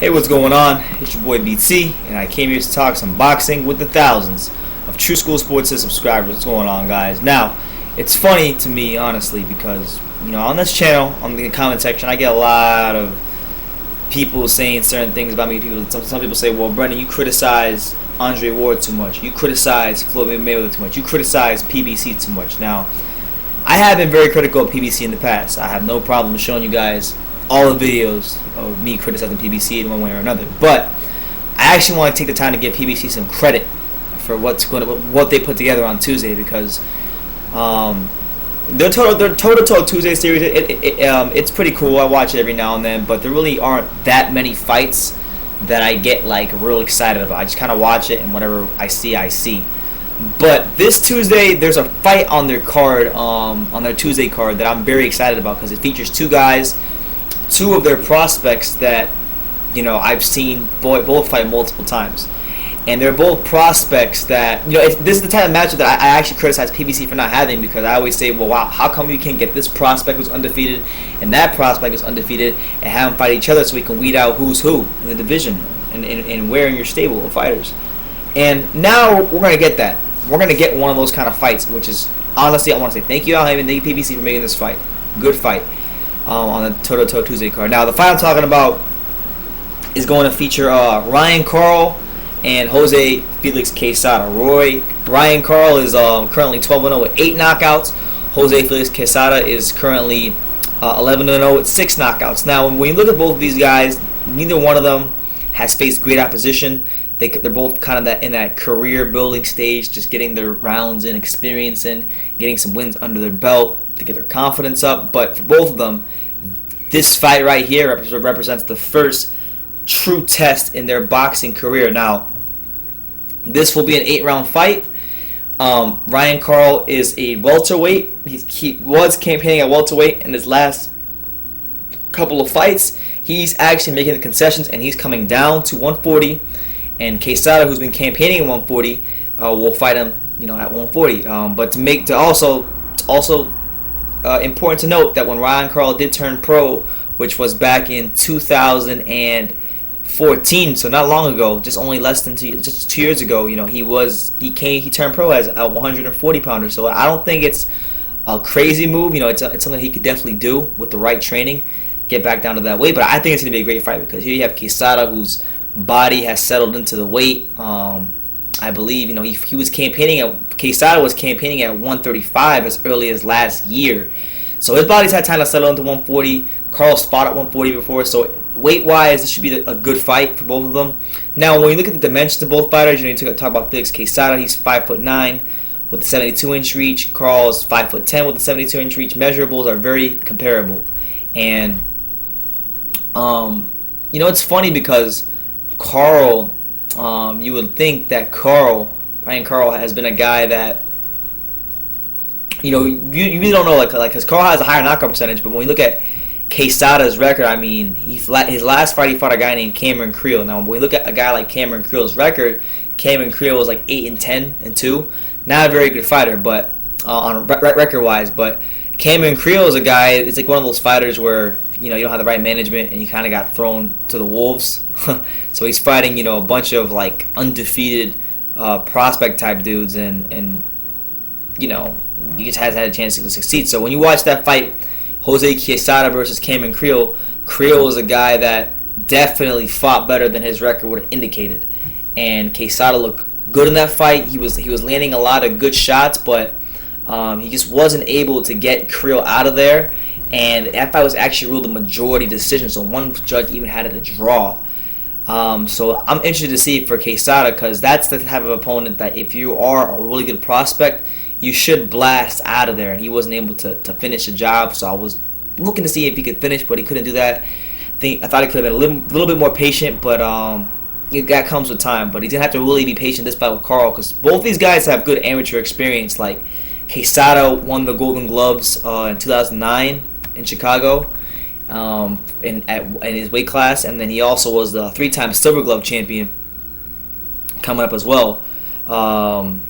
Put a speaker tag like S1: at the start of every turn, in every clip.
S1: Hey, what's going on? It's your boy BT, and I came here to talk some boxing with the thousands of True School Sports subscribers. What's going on, guys? Now, it's funny to me, honestly, because, on this channel, on the comment section, I get a lot of people saying certain things about me. Some people say, well, Brendan, you criticize Andre Ward too much. You criticize Floyd Mayweather too much. You criticize PBC too much. Now, I have been very critical of PBC in the past. I have no problem showing you guys all the videos of me criticizing PBC in one way or another. But I actually want to take the time to give PBC some credit for what they put together on Tuesday, because their Toe Tuesday series it's pretty cool. I watch it every now and then, but there really aren't that many fights that I get real excited about. I just kind of watch it, and whatever I see. But this Tuesday, there's a fight on their card, on their Tuesday card, that I'm very excited about because it features two guys. Two of their prospects that, I've seen both fight multiple times. And they're both prospects that, this is the type of matchup that I actually criticize PBC for not having, because I always say, well, wow, how come you can't get this prospect who's undefeated and that prospect who's undefeated and have them fight each other so we can weed out who's who in the division and where in your stable of fighters. And now we're going to get that. We're going to get one of those kind of fights, which is, honestly, I want to say thank you, Al Heyman, thank you, PBC, for making this fight. Good fight. On the Toe Tuesday card. Now, the fight I'm talking about is going to feature Ryan Karl and Jose Felix Quezada. Ryan Karl is currently 12-0 with 8 knockouts. Jose Felix Quezada is currently 11-0 with 6 knockouts. Now, when you look at both of these guys, neither one of them has faced great opposition. They're both kind of in that career building stage, just getting their rounds in, experience in, getting some wins under their belt to get their confidence up. But for both of them, this fight right here represents the first true test in their boxing career. Now, this will be an 8-round fight. Ryan Karl is a welterweight. He was campaigning at welterweight in his last couple of fights. He's actually making the concessions, and he's coming down to 140. And Quezada, who's been campaigning at 140, will fight him, at 140. But also important to note that when Ryan Karl did turn pro, which was back in 2014, so not long ago, just only less than 2 years ago, he turned pro as a 140 pounder. So I don't think it's a crazy move. It's something he could definitely do with the right training, get back down to that weight. But I think it's going to be a great fight, because here you have Quezada, whose body has settled into the weight. I believe he was campaigning at Quezada was campaigning at 135 as early as last year, so his body's had time to settle into 140. Karl's fought at 140 before, so weight wise, this should be a good fight for both of them. Now, when you look at the dimensions of both fighters, you talk about Felix Quezada. He's 5'9" with the 72-inch reach. Karl's 5'10" with the 72-inch reach. Measurables are very comparable, and it's funny because Karl, you would think that Ryan Karl has been a guy that, you really don't know, because Karl has a higher knockout percentage, but when you look at Quezada's record, his last fight he fought a guy named Cameron Creel. Now, when we look at a guy like Cameron Creel's record, Cameron Creel was 8-10-2. Not a very good fighter, but on record-wise, but Cameron Creel is a guy, it's one of those fighters where, you don't have the right management, and he kind of got thrown to the wolves. So he's fighting, a bunch of undefeated prospect type dudes, and he just hasn't had a chance to succeed. So when you watch that fight, Jose Quezada versus Cameron Creel is a guy that definitely fought better than his record would have indicated, and Quezada looked good in that fight. He was landing a lot of good shots, but he just wasn't able to get Creel out of there. And that fight was actually ruled a majority decision, so one judge even had it a draw. So I'm interested to see for Quezada, because that's the type of opponent that if you are a really good prospect, you should blast out of there. And he wasn't able to finish the job, so I was looking to see if he could finish, but he couldn't do that. I thought he could have been a little bit more patient, but that comes with time. But he's going to have to really be patient this fight with Karl, because both these guys have good amateur experience. Like, Quezada won the Golden Gloves in 2009 in Chicago, in his weight class, and then he also was the 3-time Silver Glove champion coming up as well. So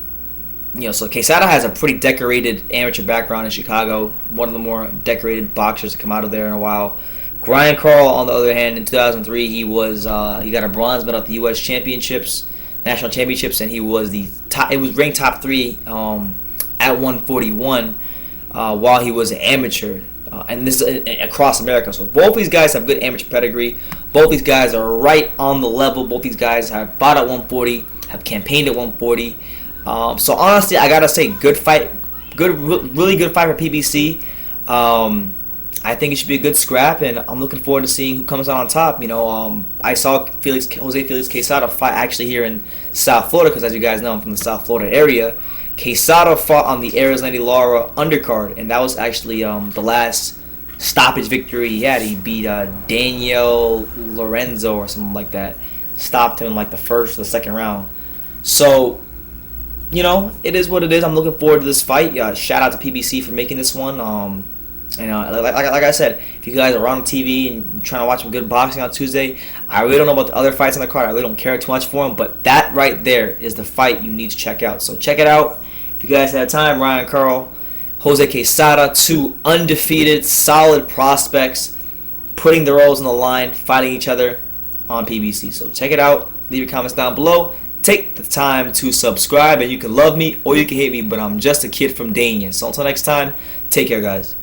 S1: Quezada has a pretty decorated amateur background in Chicago, one of the more decorated boxers to come out of there in a while. Ryan Karl, on the other hand, in 2003, he got a bronze medal at the U.S. Championships, national championships, and he was it was ranked top 3 at 141 while he was an amateur. And this is across America. So both these guys have good amateur pedigree. Both these guys are right on the level. Both these guys have fought at 140, have campaigned at 140. So honestly, I gotta say, good fight, really good fight for PBC. I think it should be a good scrap, and I'm looking forward to seeing who comes out on top. I saw Jose Felix Quezada fight actually here in South Florida, because as you guys know, I'm from the South Florida area. Quezada fought on the Arizona Lara undercard, and that was actually the last stoppage victory he had. He beat Daniel Lorenzo or something like that. Stopped him in like the first or the second round. So, it is what it is. I'm looking forward to this fight. Shout out to PBC for making this one. Like I said, if you guys are on TV and trying to watch some good boxing on Tuesday, I really don't know about the other fights on the card. I really don't care too much for them, but that right there is the fight you need to check out. So check it out. If you guys have time, Ryan Karl, Jose Quezada, 2 undefeated, solid prospects, putting their roles on the line, fighting each other on PBC. So check it out. Leave your comments down below. Take the time to subscribe, and you can love me or you can hate me, but I'm just a kid from Dania. So until next time, take care, guys.